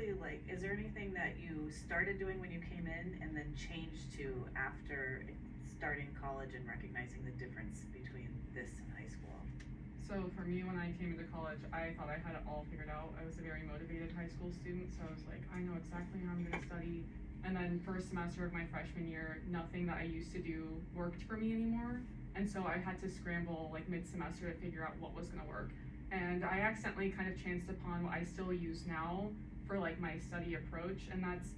specifically, like, is there anything that you started doing when you came in and then changed to after starting college and recognizing the difference between this and high school? So for me, when I came into college, I thought I had it all figured out. I was a very motivated high school student, so I was like, I know exactly how I'm going to study. And then first semester of my freshman year, nothing that I used to do worked for me anymore. And so I had to scramble like mid-semester to figure out what was going to work. And I accidentally kind of chanced upon what I still use now for like my study approach, and that's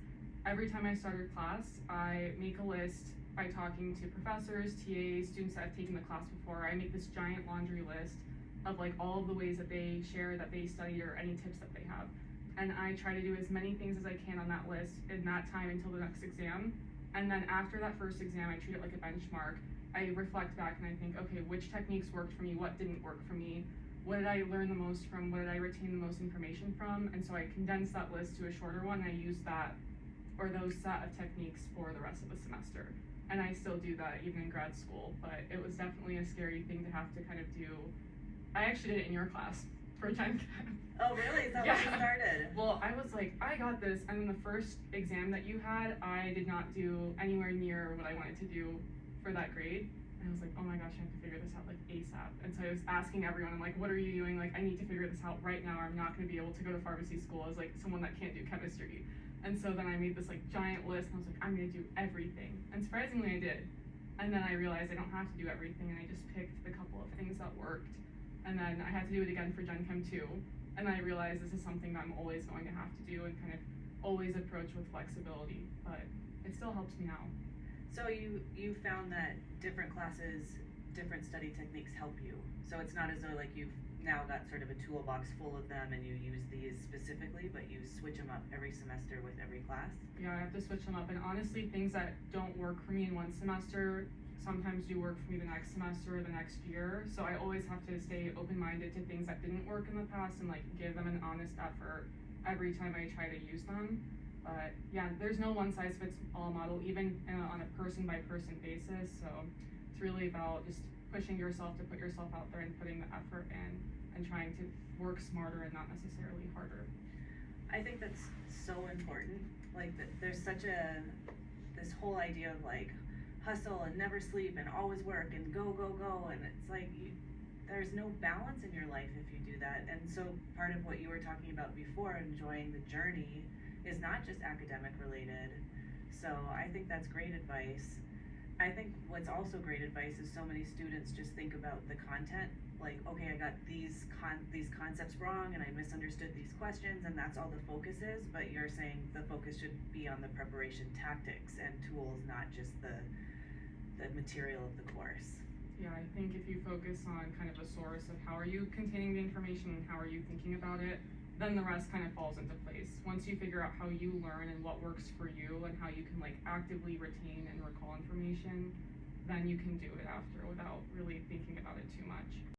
every time I start a class, I make a list by talking to professors, TAs, students that have taken the class before. I make this giant laundry list of like all of the ways that they share that they studied or any tips that they have. And I try to do as many things as I can on that list in that time until the next exam. And then after that first exam, I treat it like a benchmark. I reflect back and I think, okay, which techniques worked for me, what didn't work for me, what did I learn the most from, what did I retain the most information from, and so I condense that list to a shorter one. I use that, or those set of techniques for the rest of the semester. And I still do that even in grad school, but it was definitely a scary thing to have to kind of do. I actually did it in your class for Gen Chem. Oh really? Is that when you started? Well, I was like, I got this, and then the first exam that you had, I did not do anywhere near what I wanted to do for that grade. And I was like, oh my gosh, I have to figure this out like ASAP. And so I was asking everyone, I'm like, what are you doing? Like, I need to figure this out right now, or I'm not gonna be able to go to pharmacy school as like someone that can't do chemistry. And so then I made this like giant list, and I was like, I'm gonna do everything. And surprisingly I did. And then I realized I don't have to do everything, and I just picked the couple of things that worked. And then I had to do it again for Gen Chem 2. And I realized this is something that I'm always going to have to do and kind of always approach with flexibility, but it still helps me now. So you found that different classes, different study techniques help you. So it's not as though like you've now got sort of a toolbox full of them and you use these specifically, but you switch them up every semester with every class? Yeah, I have to switch them up, and honestly, things that don't work for me in one semester sometimes do work for me the next semester or the next year. So I always have to stay open-minded to things that didn't work in the past and like give them an honest effort every time I try to use them. But yeah, there's no one-size-fits-all model, even on a person-by-person basis. So it's really about just pushing yourself to put yourself out there and putting the effort in and trying to work smarter and not necessarily harder. I think that's so important. Like there's such this whole idea of like hustle and never sleep and always work and go, and it's like there's no balance in your life if you do that. And so part of what you were talking about before, enjoying the journey, is not just academic related. So I think that's great advice. I think what's also great advice is so many students just think about the content, like, okay, I got these concepts wrong and I misunderstood these questions and that's all the focus is, but you're saying the focus should be on the preparation tactics and tools, not just the material of the course. Yeah, I think if you focus on kind of the source of how are you containing the information and how are you thinking about it, then the rest kind of falls into place. Once you figure out how you learn and what works for you and how you can like actively retain and recall information, then you can do it after without really thinking about it too much.